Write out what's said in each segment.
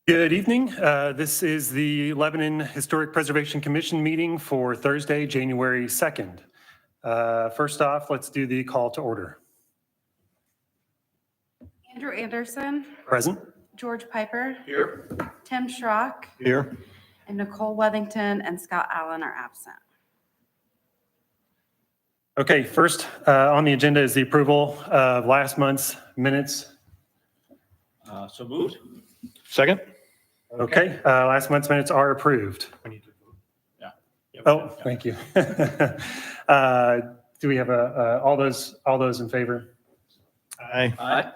Good evening. This is the Lebanon Historic Preservation Commission meeting for Thursday, January 2nd. First off, let's do the call to order. Andrew Anderson. Present. George Piper. Here. Tim Schrock. Here. And Nicole Wethington and Scott Allen are absent. Okay, first on the agenda is the approval of last month's minutes. So moved. Second. Okay, last month's minutes are approved. We need to vote. Yeah. Oh, thank you. Do we have all those in favor? Aye. Aye.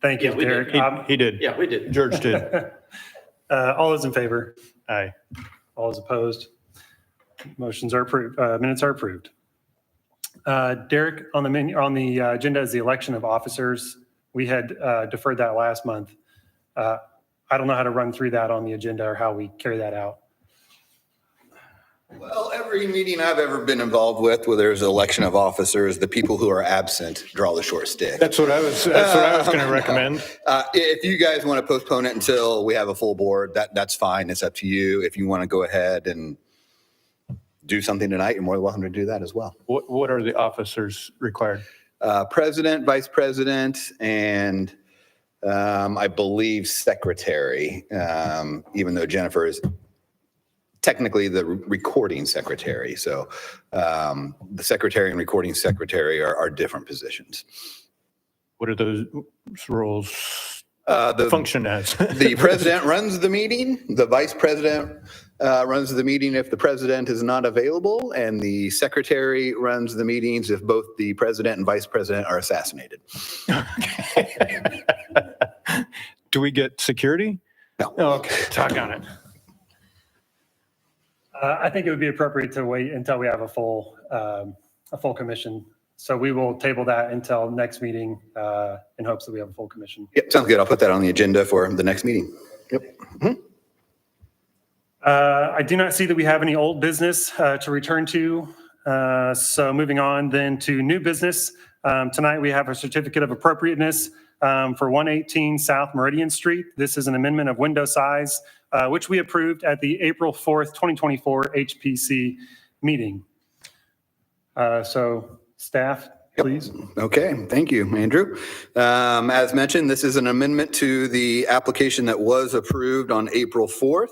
Thank you, Yeah, we did. Derek. He did. Yeah, we did. George did. All those in favor? Aye. All those opposed? Motions are approved. Minutes are approved. Derek, on the agenda is the election of officers. We had deferred that last month. I don't know how to run through that on the agenda or how we carry that out. Well, every meeting I've ever been involved with where there's an election of officers, the people who are absent draw the short stick. That's what I was going to recommend. If you guys want to postpone it until we have a full board, that's fine. It's up to you. If you want to go ahead and do something tonight, you're more than welcome to do that as well. What are the officers required? President, vice president, and I believe secretary, even though Jennifer is technically the recording secretary. So the secretary and recording secretary are different positions. What are those roles The function as? The president runs the meeting. The vice president runs the meeting if the president is not available, and the secretary runs the meetings if both the president and vice president are assassinated. Do we get security? No. Oh, okay. Talk on it. I think it would be appropriate to wait until we have a full commission. So we will table that until next meeting in hopes that we have a full commission. Yep, sounds good. I'll put that on the agenda for the next meeting. Yep. Mm-hmm. I do not see that we have any old business to return to. So moving on then to new business. Tonight we have a certificate of appropriateness for 118 South Meridian Street. This is an amendment of window size, which we approved at the April 4th, 2024 HPC meeting. So staff, please. Okay, thank you, Andrew. As mentioned, this is an amendment to the application that was approved on April 4th.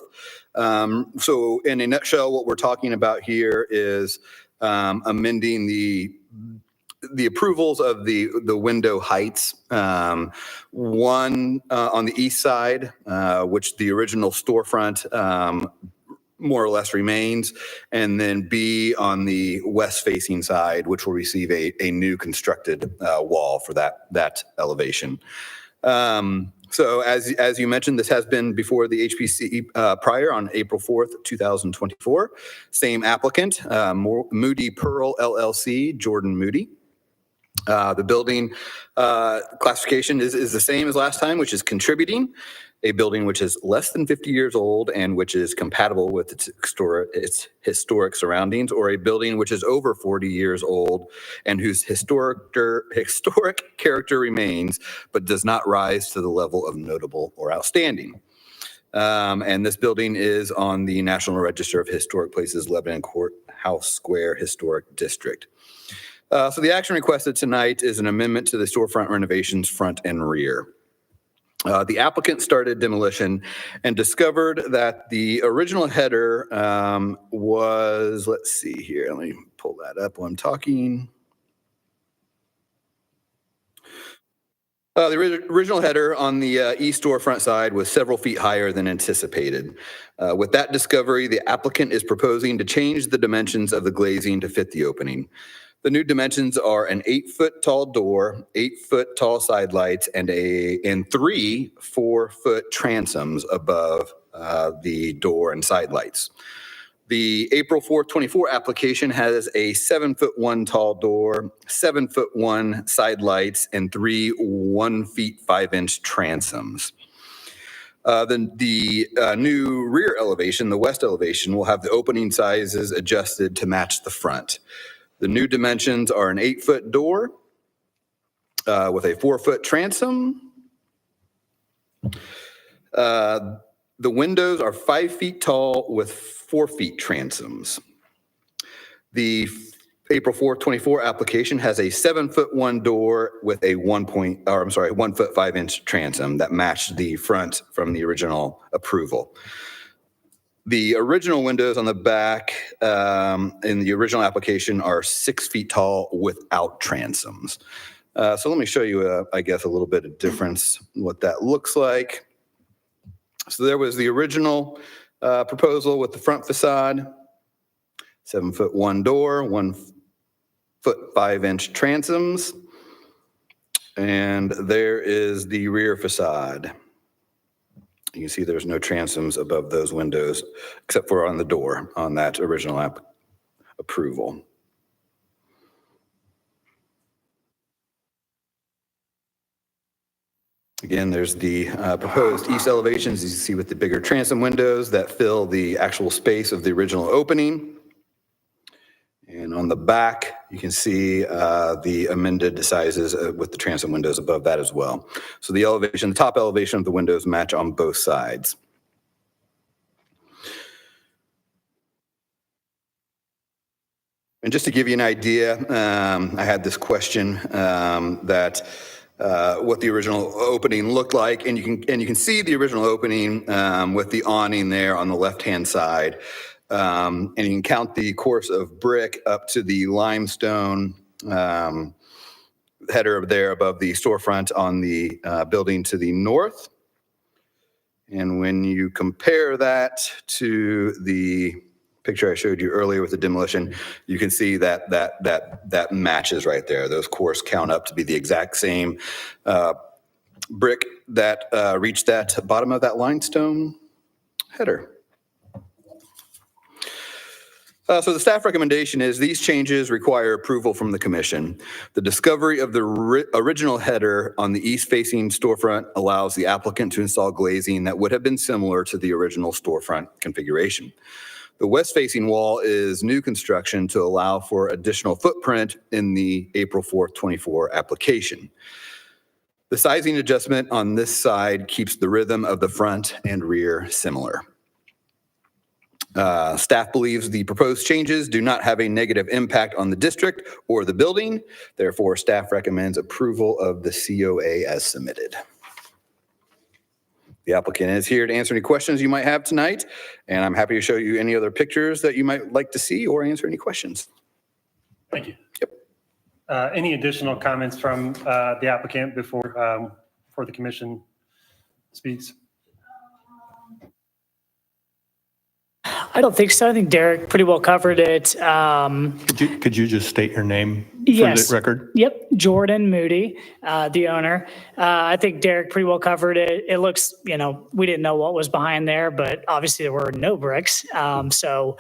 So in a nutshell, what we're talking about here is amending the approvals of the window heights. One on the east side, which the original storefront more or less remains, and then B on the west facing side, which will receive a new constructed wall for that elevation. So as you mentioned, this has been before the HPC prior on April 4th, 2024. Same applicant, Moody Pearl LLC, Jordan Moody. The building classification is the same as last time, which is contributing, a building which is less than 50 years old and which is compatible with its historic surroundings, or a building which is over 40 years old and whose historic character remains, but does not rise to the level of notable or outstanding. And this building is on the National Register of Historic Places, Lebanon Courthouse Square Historic District. So the action requested tonight is an amendment to the storefront renovations front and rear. The applicant started demolition and discovered that the original header was, let's see here, let me pull that up while I'm talking. The original header on the east storefront side was several feet higher than anticipated. With that discovery, the applicant is proposing to change the dimensions of the glazing to fit the opening. The new dimensions are an 8-foot tall door, 8-foot tall side lights, and 3 4-foot transoms above the door and side lights. The April 4th, 24 application has a 7-foot-1 tall door, 7-foot-1 side lights, and 3 1-feet-5-inch transoms. The new rear elevation, the west elevation, will have the opening sizes adjusted to match the front. The new dimensions are an 8-foot door with a 4-foot transom, The windows are 5 feet tall with 4 feet transoms. The April 4th, 24 application has a 7'1" door with a 1 foot 5 inch transom that matched the front from the original approval. The original windows on the back in the original application are 6 feet tall without transoms. So let me show you, I guess, a little bit of difference, what that looks like. So there was the original proposal with the front facade, 7'1" door, 1 foot 5 inch transoms. And there is the rear facade. You can see there's no transoms above those windows, except for on the door on that original approval. Again, there's the proposed east elevations, as you see, with the bigger transom windows that fill the actual space of the original opening. And on the back, you can see the amended sizes with the transom windows above that as well. So the elevation, the top elevation of the windows match on both sides. And just to give you an idea, I had this question that what the original opening looked like, and you can see the original opening with the awning there on the left-hand side. And you can count the course of brick up to the limestone header there above the storefront on the building to the north. And when you compare that to the picture I showed you earlier with the demolition, you can see that matches right there. Those course count up to be the exact same brick that reached that bottom of that limestone header. So the staff recommendation is these changes require approval from the commission. The discovery of the original header on the east-facing storefront allows the applicant to install glazing that would have been similar to the original storefront configuration. The west-facing wall is new construction to allow for additional footprint in the April 4th, 24 application. The sizing adjustment on this side keeps the rhythm of the front and rear similar. Staff believes the proposed changes do not have a negative impact on the district or the building. Therefore, staff recommends approval of the COA as submitted. The applicant is here to answer any questions you might have tonight, and I'm happy to show you any other pictures that you might like to see or answer any questions. Thank you. Yep. Any additional comments from the applicant before the commission speaks? I don't think so. I think Derek pretty well covered it. Could you just state your name for Yes. the record? Yep, Jordan Moody, the owner. I think Derek pretty well covered it. It looks, we didn't know what was behind there, but obviously there were no bricks. So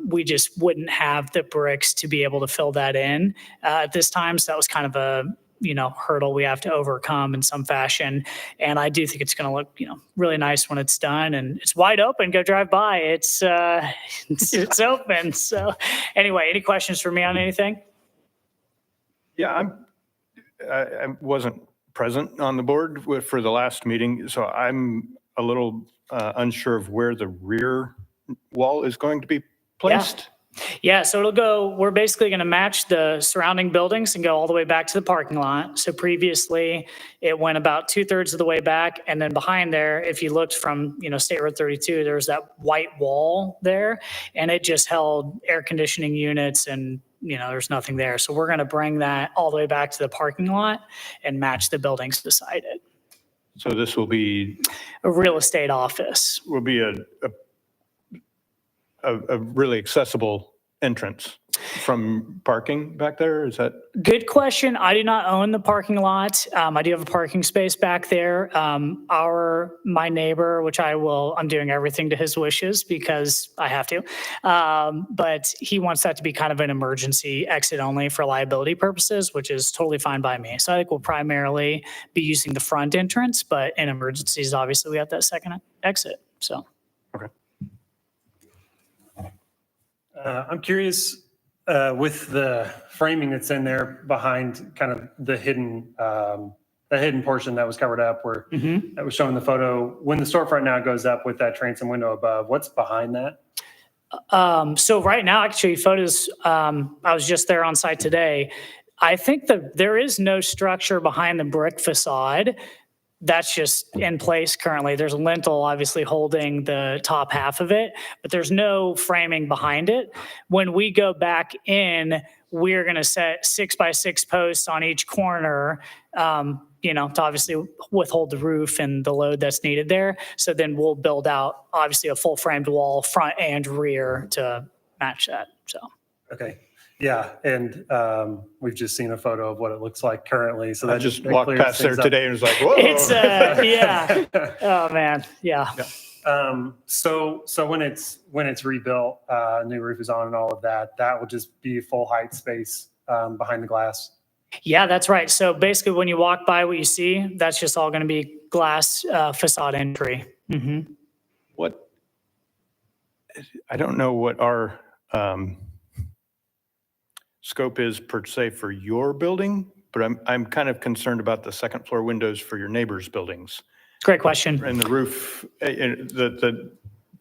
we just wouldn't have the bricks to be able to fill that in at this time. So that was kind of a hurdle we have to overcome in some fashion. And I do think it's going to look, really nice when it's done, and it's wide open. Go drive by. It's open. So anyway, any questions for me on anything? Yeah, I wasn't present on the board for the last meeting, so I'm a little unsure of where the rear wall is going to be placed. Yeah, so we're basically going to match the surrounding buildings and go all the way back to the parking lot. So previously it went about 2/3 of the way back. And then behind there, if you looked from, State Road 32, there's that white wall there, and it just held air conditioning units and, there's nothing there. So we're going to bring that all the way back to the parking lot and match the buildings beside it. So this will be A real estate office. a really accessible entrance from parking back there? Is that? Good question. I do not own the parking lot. I do have a parking space back there. My neighbor, which I'm doing everything to his wishes because I have to. But he wants that to be kind of an emergency exit only for liability purposes, which is totally fine by me. So I think we'll primarily be using the front entrance, but in emergencies, obviously we have that second exit. So. Okay. I'm curious with the framing that's in there behind kind of the hidden that hidden portion that was covered up where that was shown in the photo. When the storefront now goes up with that transom window above, what's behind that? So right now, actually, photos, I was just there on site today. I think that there is no structure behind the brick facade. That's just in place currently. There's a lintel obviously holding the top half of it, but there's no framing behind it. When we go back in, we're going to set 6x6 posts on each corner, to obviously withhold the roof and the load that's needed there. So then we'll build out obviously a full framed wall, front and rear, to match that. So. Okay. Yeah, and we've just seen a photo of what it looks like currently. So I that just that walked clears past there things up. today and was like, whoa. It's yeah. Oh man, yeah. So when it's rebuilt, new roof is on and all of that, that will just be full height space behind the glass. Yeah, that's right. So basically, when you walk by, what you see, that's just all going to be glass facade entry. Mm-hmm. What, I don't know what our scope is per se for your building, but I'm kind of concerned about the second floor windows for your neighbors' buildings. Great question. And the roof, the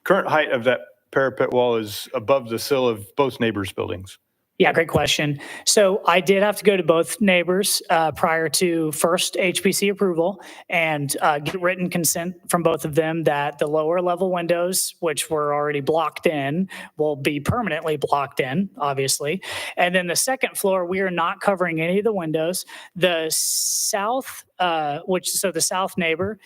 current height of that parapet wall is above the sill of both neighbors' buildings. Yeah, great question. So I did have to go to both neighbors prior to first HPC approval and get written consent from both of them that the lower level windows, which were already blocked in, will be permanently blocked in, obviously. And then the second floor, we are not covering any of the windows. The south, so the south neighbor,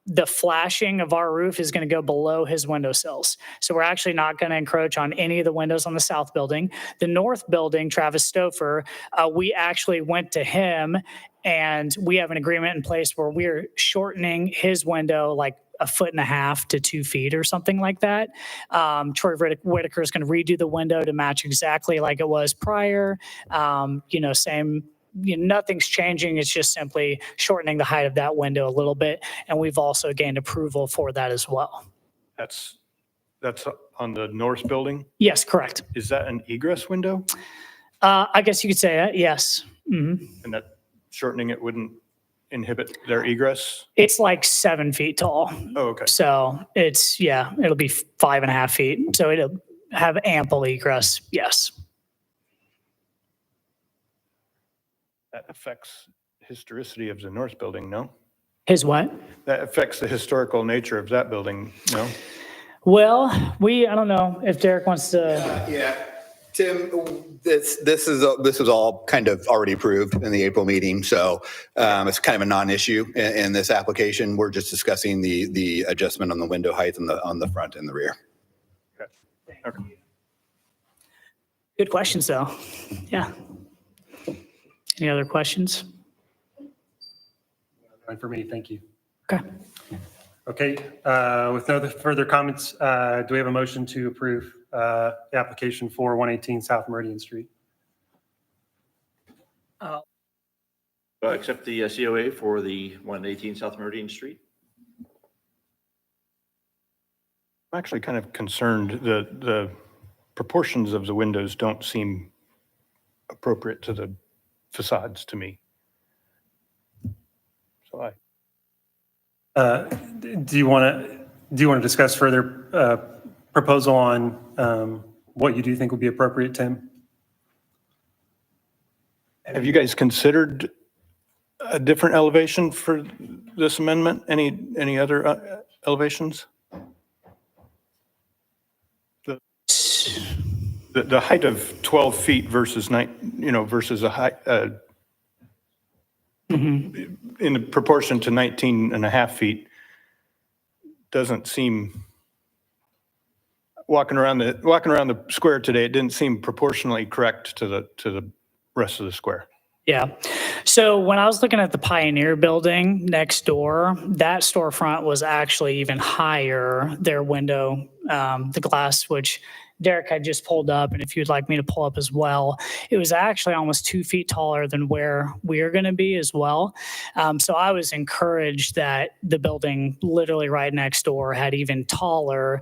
the flashing of our roof is going to go below his windowsills. So we're actually not going to encroach on any of the windows on the south building. The north building, Travis Stouffer, we actually went to him and we have an agreement in place where we're shortening his window like 1.5 to 2 feet or something like that. Troy Whitaker is going to redo the window to match exactly like it was prior. Same. Nothing's changing. It's just simply shortening the height of that window a little bit. And we've also gained approval for that as well. That's on the north building. Yes, correct. Is that an egress window? I guess you could say that. Yes. Mm-hmm. And that shortening it wouldn't inhibit their egress? It's like 7 feet tall. Oh, okay. So it'll be 5.5 feet. So it'll have ample egress. Yes. That affects historicity of the north building, no? His what? That affects the historical nature of that building, no? Well, I don't know if Derek wants to. Yeah. Tim, this was all kind of already approved in the April meeting, so it's kind of a non-issue in this application. We're just discussing the adjustment on the window height on the front and the rear. Okay. Good questions, though. Yeah. Any other questions? Fine for me, thank you. Okay. Okay, with no further comments, do we have a motion to approve the application for 118 South Meridian Street? Accept the COA for the 118 South Meridian Street. I'm actually kind of concerned that the proportions of the windows don't seem appropriate to the facades to me. So Do you want to discuss further proposal on what you do think would be appropriate, Tim? have you guys considered a different elevation for this amendment? Any other elevations? The height of 12 feet versus versus a height in proportion to 19.5 feet doesn't seem, walking around the square today, it didn't seem proportionally correct to the rest of the square. Yeah. So when I was looking at the Pioneer building next door, that storefront was actually even higher, their window, the glass, which Derek had just pulled up, and if you'd like me to pull up as well, it was actually almost 2 feet taller than where we're going to be as well. So I was encouraged that the building literally right next door had even taller,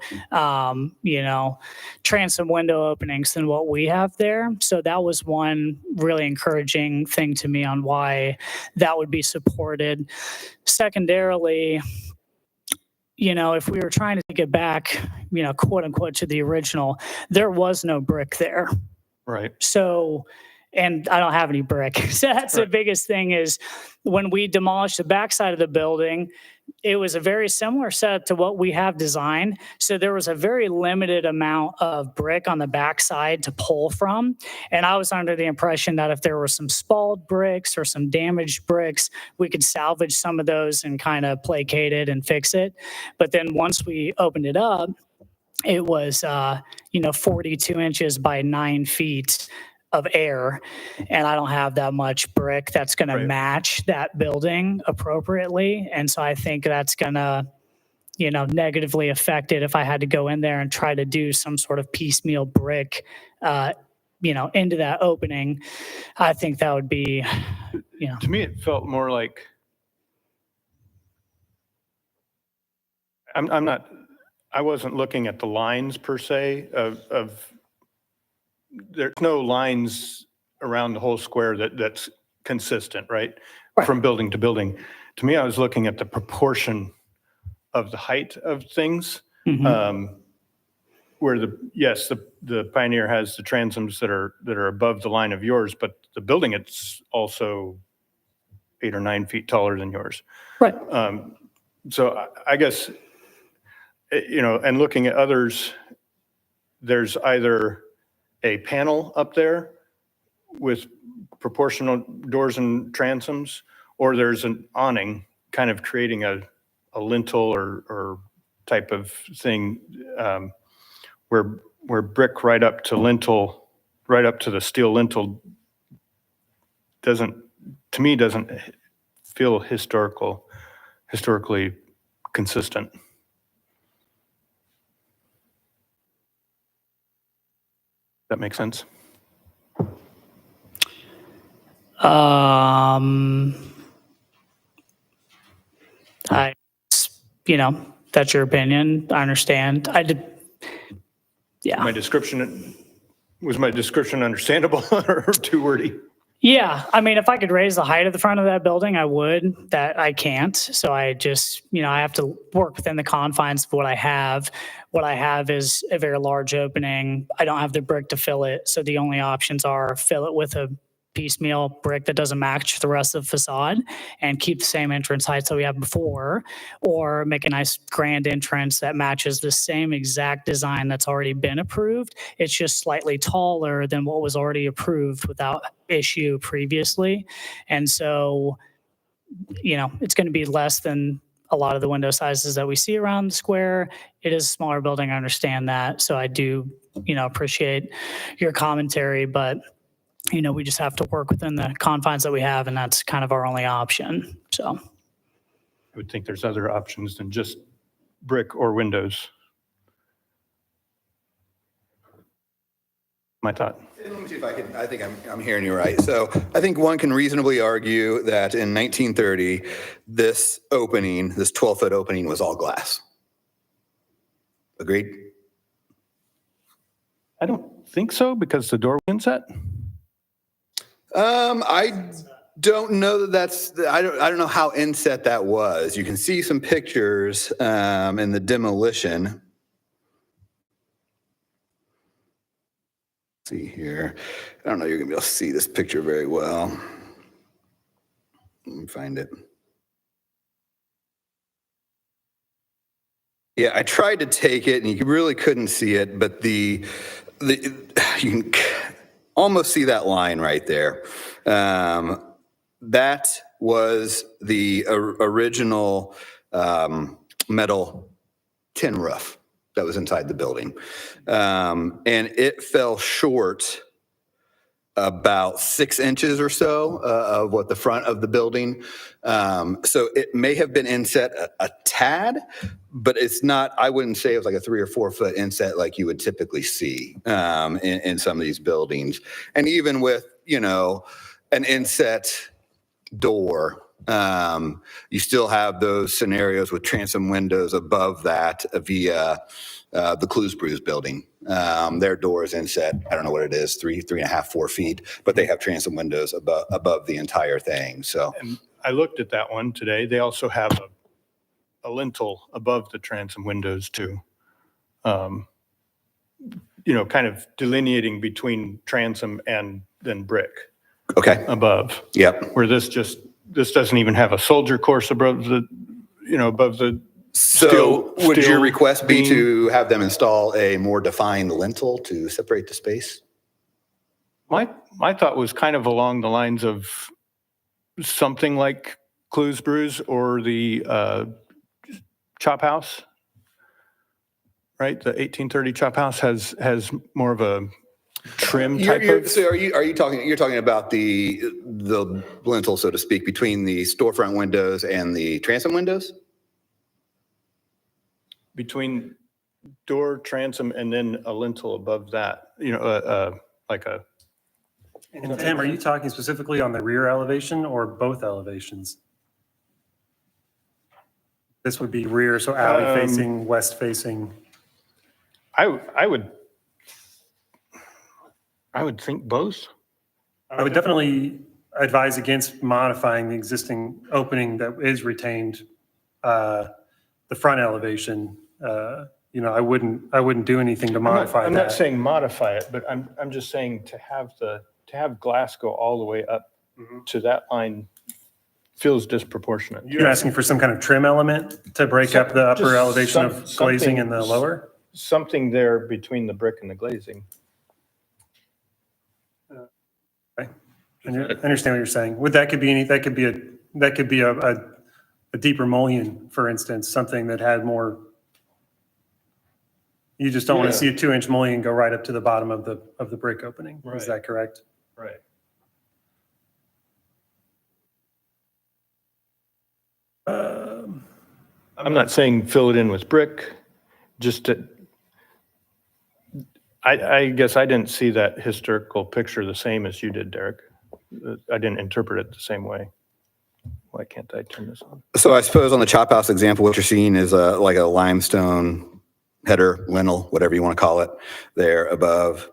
transom window openings than what we have there. So that was one really encouraging thing to me on why that would be supported. Secondarily, if we were trying to get back, quote unquote, to the original, there was no brick there. Right. So, and I don't have any brick. So that's the biggest thing is when we demolished the backside of the building, it was a very similar setup to what we have designed. So there was a very limited amount of brick on the backside to pull from. And I was under the impression that if there were some spalled bricks or some damaged bricks, we could salvage some of those and kind of placate it and fix it. But then once we opened it up, it was, 42 inches by 9 feet of air, and I don't have that much brick that's going to match that building appropriately. And so I think that's going to, negatively affect it if I had to go in there and try to do some sort of piecemeal brick, into that opening. I think that would be, To me, it felt more like, I wasn't looking at the lines per se of there's no lines around the whole square that's consistent, right? From building to building. To me, I was looking at the proportion of the height of things. Where the Pioneer has the transoms that are above the line of yours, but the building, it's also 8 or 9 feet taller than yours. Right. So I guess, and looking at others, there's either a panel up there with proportional doors and transoms, or there's an awning kind of creating a lintel or type of thing where brick right up to the steel lintel doesn't feel historically consistent. That makes sense? That's your opinion. I understand. Yeah. Was my description understandable or too wordy? Yeah. I mean, if I could raise the height of the front of that building, I would. That I can't. So I just, I have to work within the confines of what I have. What I have is a very large opening. I don't have the brick to fill it. So the only options are fill it with a piecemeal brick that doesn't match the rest of the facade and keep the same entrance heights that we have before, or make a nice grand entrance that matches the same exact design that's already been approved. It's just slightly taller than what was already approved without issue previously. And so, it's going to be less than a lot of the window sizes that we see around the square. It is a smaller building. I understand that. So I do, appreciate your commentary, but we just have to work within the confines that we have, and that's kind of our only option. So I would think there's other options than just brick or windows. My thought. Let me see if I think I'm hearing you right. So I think one can reasonably argue that in 1930, this 12-foot opening was all glass. Agreed? I don't think so, because the door was inset. I don't know I don't know how inset that was. You can see some pictures in the demolition. Let's see here. I don't know you're gonna be able to see this picture very well. Let me find it. Yeah, I tried to take it and you really couldn't see it, but you can almost see that line right there. That was the original metal tin roof that was inside the building. And it fell short about 6 inches or so of what the front of the building. So it may have been inset a tad, but it's not, I wouldn't say it was like a 3 or 4 foot inset like you would typically see in some of these buildings. And even with, an inset door, you still have those scenarios with transom windows above that via the Clues Brews building. Their door is inset, I don't know what it is, 3.5, 4 feet, but they have transom windows above the entire thing. So And I looked at that one today. They also have a lintel above the transom windows too. Kind of delineating between transom and then brick okay, above. yep. Where this doesn't even have a soldier course above the. So would your steel request be beam. to have them install a more defined lintel to separate the space? My thought was kind of along the lines of something like Clues Brews or the Chop House, right? The 1830 Chop House has more of a trim type of. So are you talking? You're talking about the lintel, so to speak, between the storefront windows and the transom windows? Between door, transom, and then a lintel above that, like a. And Tim, are you talking specifically on the rear elevation or both elevations? This would be rear, so alley facing, west facing. I would think both. I would definitely advise against modifying the existing opening that is retained, the front elevation. I wouldn't do anything to modify I'm that. not saying modify it, but I'm just saying to have glass go all the way up to that line feels disproportionate. You're asking for some kind of trim element to break up the upper Just elevation of glazing something- and the lower? Something there between the brick and the glazing. I understand what you're saying. That could be a deeper mullion, for instance, something that had more. You just don't want to see a 2-inch mullion go right up to the bottom of the brick opening. Is that correct? Right. I'm not saying fill it in with brick, just to. I guess I didn't see that historical picture the same as you did, Derek. I didn't interpret it the same way. Why can't I turn this on? So I suppose on the Chop House example, what you're seeing is like a limestone header, lintel, whatever you want to call it, there above.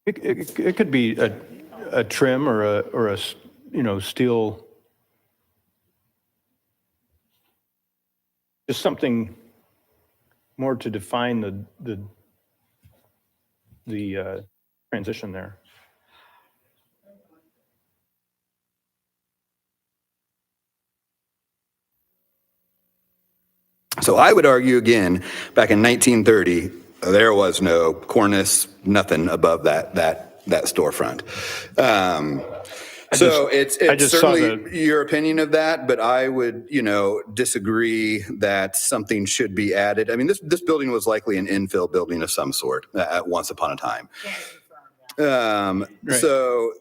It could be a trim or a steel. Just something more to define the transition there. So I would argue again, back in 1930, there was no cornice, nothing above that storefront. It's certainly your opinion of that, but I would, disagree that something should be added. I mean, this building was likely an infill building of some sort at once upon a time. Right. So,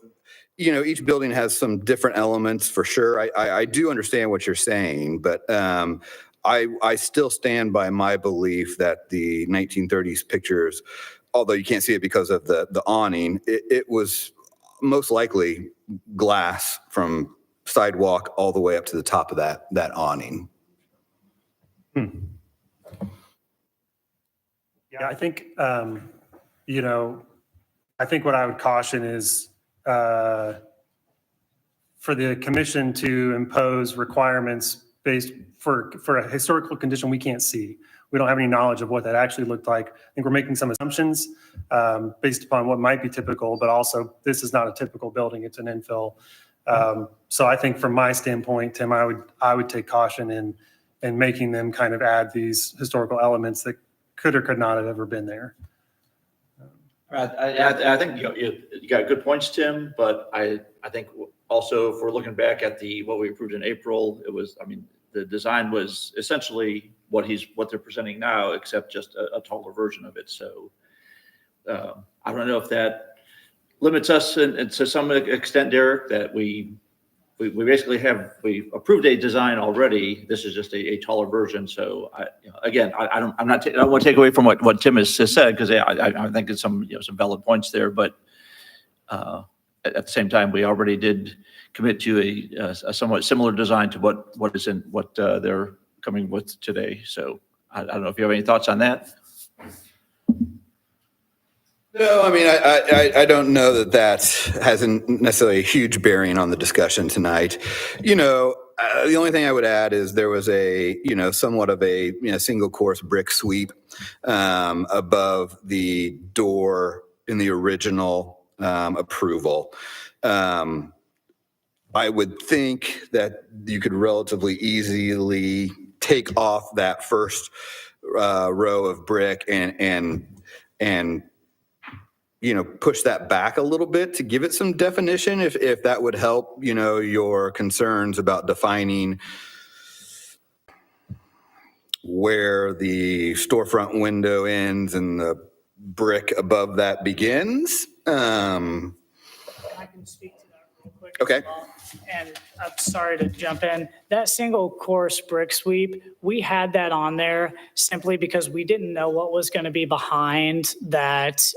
each building has some different elements for sure. I do understand what you're saying, but I still stand by my belief that the 1930s pictures, although you can't see it because of the awning, it was most likely glass from sidewalk all the way up to the top of that awning. Yeah, I think, I think what I would caution is for the commission to impose requirements based for a historical condition we can't see. We don't have any knowledge of what that actually looked like. I think we're making some assumptions based upon what might be typical, but also this is not a typical building, it's an infill. So I think from my standpoint, Tim, I would take caution in making them kind of add these historical elements that could or could not have ever been there. I think you got good points, Tim, but I think also if we're looking back at what we approved in April, it was, the design was essentially what they're presenting now, except just a taller version of it. So I don't know if that limits us and to some extent, Derek, that we basically we approved a design already. This is just a taller version. So I don't want to take away from what Tim has said, because I think it's some valid points there. But at the same time, we already did commit to a somewhat similar design to what is in what they're coming with today. So I don't know if you have any thoughts on that. No, I mean, I don't know that hasn't necessarily a huge bearing on the discussion tonight. The only thing I would add is there was somewhat of a single course brick sweep above the door in the original approval. I would think that you could relatively easily take off that first row of brick and push that back a little bit to give it some definition, if that would help, your concerns about defining where the storefront window ends and the brick above that begins. I can speak to that real quick. Okay. As well. And I'm sorry to jump in. That single course brick sweep, we had that on there simply because we didn't know what was going to be behind that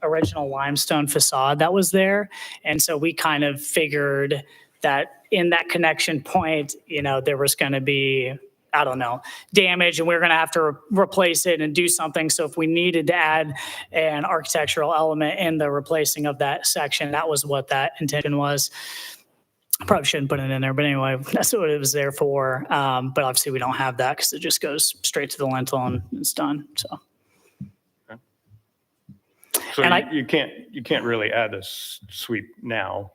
original limestone facade that was there. And so we kind of figured that in that connection point, there was going to be, I don't know, damage, and we were going to have to replace it and do something. So if we needed to add an architectural element in the replacing of that section, that was what that intention was. Probably shouldn't put it in there, but anyway, that's what it was there for. But obviously we don't have that because it just goes straight to the lintel and it's done. So. So And you can't really add a sweep now.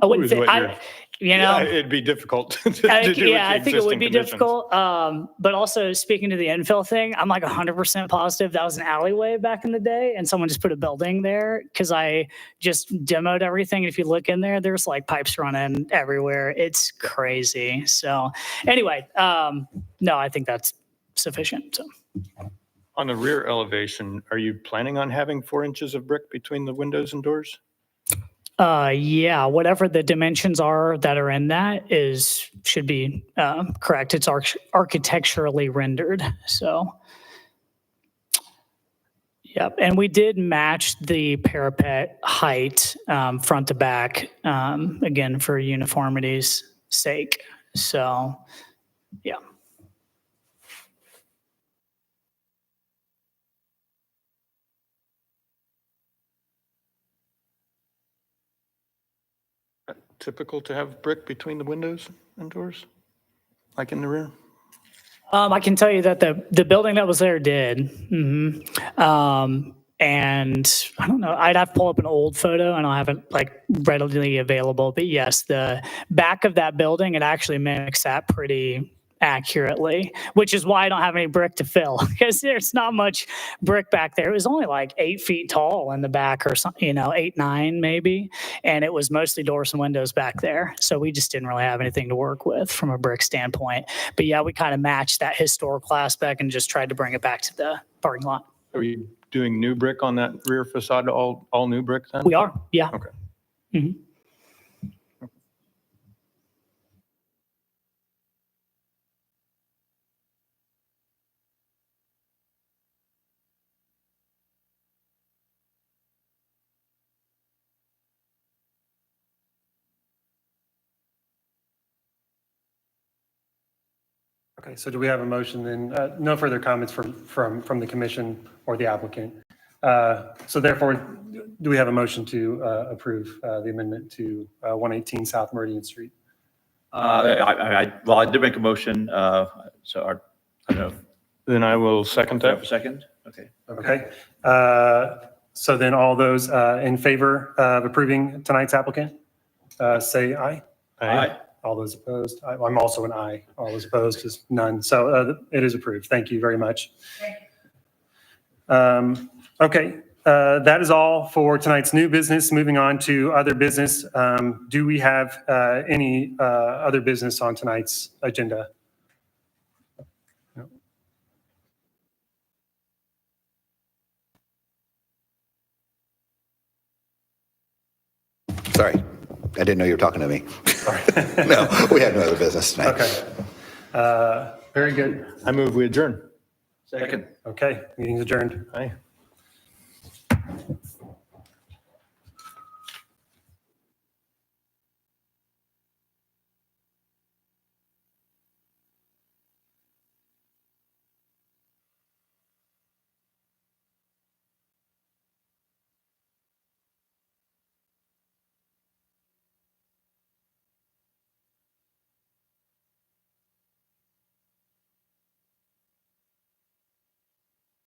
I wouldn't Is think, what yeah, it'd be difficult to do with I the think it would existing be conditions. difficult. But also speaking to the infill thing, I'm like 100% positive that was an alleyway back in the day and someone just put a building there because I just demoed everything. If you look in there, there's like pipes running everywhere. It's crazy. So anyway, no, I think that's sufficient. So. On the rear elevation, are you planning on having 4 inches of brick between the windows and doors? Yeah, whatever the dimensions are that are in that should be correct. It's architecturally rendered. So, yep. And we did match the parapet height front to back, again, for uniformity's sake. So, yeah. Typical to have brick between the windows and doors, like in the rear? I can tell you that the building that was there did. Mm-hmm. And I don't know, I'd have to pull up an old photo. I don't have it like readily available, but yes, the back of that building, it actually mimics that pretty accurately, which is why I don't have any brick to fill because there's not much brick back there. It was only like 8 feet tall in the back or something, 8, 9 maybe. And it was mostly doors and windows back there. So we just didn't really have anything to work with from a brick standpoint. But yeah, we kind of matched that historical aspect and just tried to bring it back to the parking lot. Are you doing new brick on that rear facade, all new brick then? We are, yeah. Okay. Mhm. Okay, so do we have a motion then? No further comments from the commission or the applicant. So therefore, do we have a motion to approve the amendment to 118 South Meridian Street? I did make a motion, so I don't know. Then I will second Do I have a that. second? Okay. Okay. So then all those in favor of approving tonight's applicant, say aye. Aye. All those opposed? I'm also an aye. All those opposed is none. So it is approved. Thank you very much. Okay, that is all for tonight's new business. Moving on to other business. Do we have any other business on tonight's agenda? Sorry, I didn't know you were talking to me. No, we have no other business tonight. Okay. Very good. I move we adjourn. Second. Okay, meeting's adjourned. Aye.